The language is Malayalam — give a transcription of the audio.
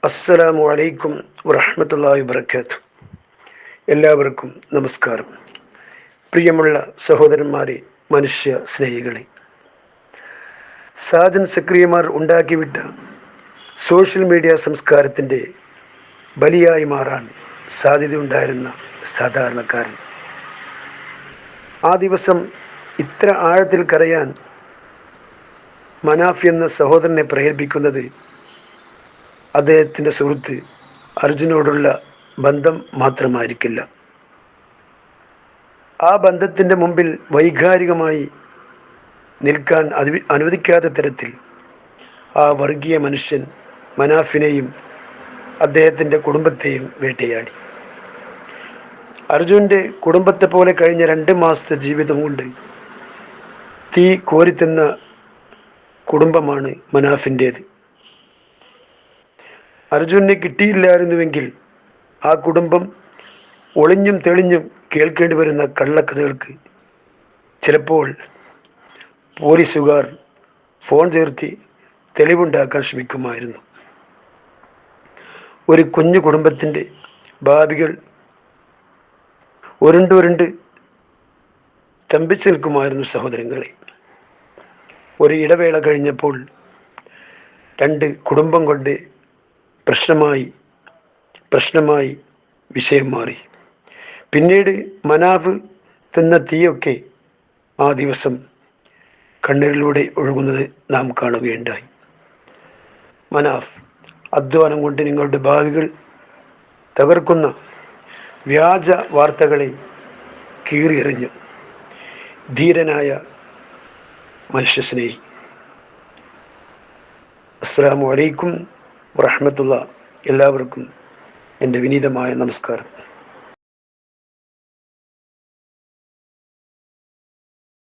അസ്സലാമു അലൈക്കും വറഹ്മത്തുള്ളാഹി വബറകാതുഹു. എല്ലാവർക്കും നമസ്കാരം. പ്രിയമുള്ള സഹോദരന്മാരെ, മനുഷ്യ സ്നേഹികളെ, സാജൻ സക്രിയമാർ ഉണ്ടാക്കിവിട്ട സോഷ്യൽ മീഡിയ സംസ്കാരത്തിൻ്റെ ബലിയായി മാറാൻ സാധ്യതയുണ്ടായിരുന്ന സാധാരണക്കാരൻ ആ ദിവസം ഇത്ര ആഴത്തിൽ കരയാൻ മനാഫ് എന്ന സഹോദരനെ പ്രേരിപ്പിക്കുന്നത് അദ്ദേഹത്തിൻ്റെ സുഹൃത്ത് അർജുനോടുള്ള ബന്ധം മാത്രമായിരിക്കില്ല. ആ ബന്ധത്തിൻ്റെ മുമ്പിൽ വൈകാരികമായി നിൽക്കാൻ അനുവദിക്കാത്ത തരത്തിൽ ആ വർഗീയ മനുഷ്യൻ മനാഫിനെയും അദ്ദേഹത്തിൻ്റെ കുടുംബത്തെയും വേട്ടയാടി. അർജുൻ്റെ കുടുംബത്തെ പോലെ കഴിഞ്ഞ 2 മാസത്തെ ജീവിതം കൊണ്ട് തീ കോരിത്തിന്ന കുടുംബമാണ് മനാഫിൻ്റേത്. അർജുനെ കിട്ടിയില്ലായിരുന്നുവെങ്കിൽ ആ കുടുംബം ഒളിഞ്ഞും തെളിഞ്ഞും കേൾക്കേണ്ടി വരുന്ന കള്ളക്കഥകൾക്ക് ചിലപ്പോൾ പോലീസുകാർ ഫോൺ ചേർത്തി തെളിവുണ്ടാക്കാൻ ശ്രമിക്കുമായിരുന്നു. ഒരു കുഞ്ഞു കുടുംബത്തിൻ്റെ ഭാവികൾ ഉരുണ്ടുരുണ്ട് തമ്പിച്ചു നിൽക്കുമായിരുന്നു സഹോദരങ്ങളെ. ഒരു ഇടവേള കഴിഞ്ഞപ്പോൾ 2 കുടുംബം കൊണ്ട് പ്രശ്നമായി വിഷയം മാറി. പിന്നീട് മനാഫ് തിന്ന തീയൊക്കെ ആ ദിവസം കണ്ണീരിലൂടെ ഒഴുകുന്നത് നാം കാണുകയുണ്ടായി. മനാഫ് അധ്വാനം കൊണ്ട് നിങ്ങളുടെ ഭാവികൾ തകർക്കുന്ന വ്യാജ വാർത്തകളെ കീറിയെറിഞ്ഞു. ധീരനായ മനുഷ്യസ്നേഹി. അസ്സലാമു അലൈക്കും വറഹ്മത്തുള്ളാഹി. എല്ലാവർക്കും എൻ്റെ വിനീതമായ നമസ്കാരം.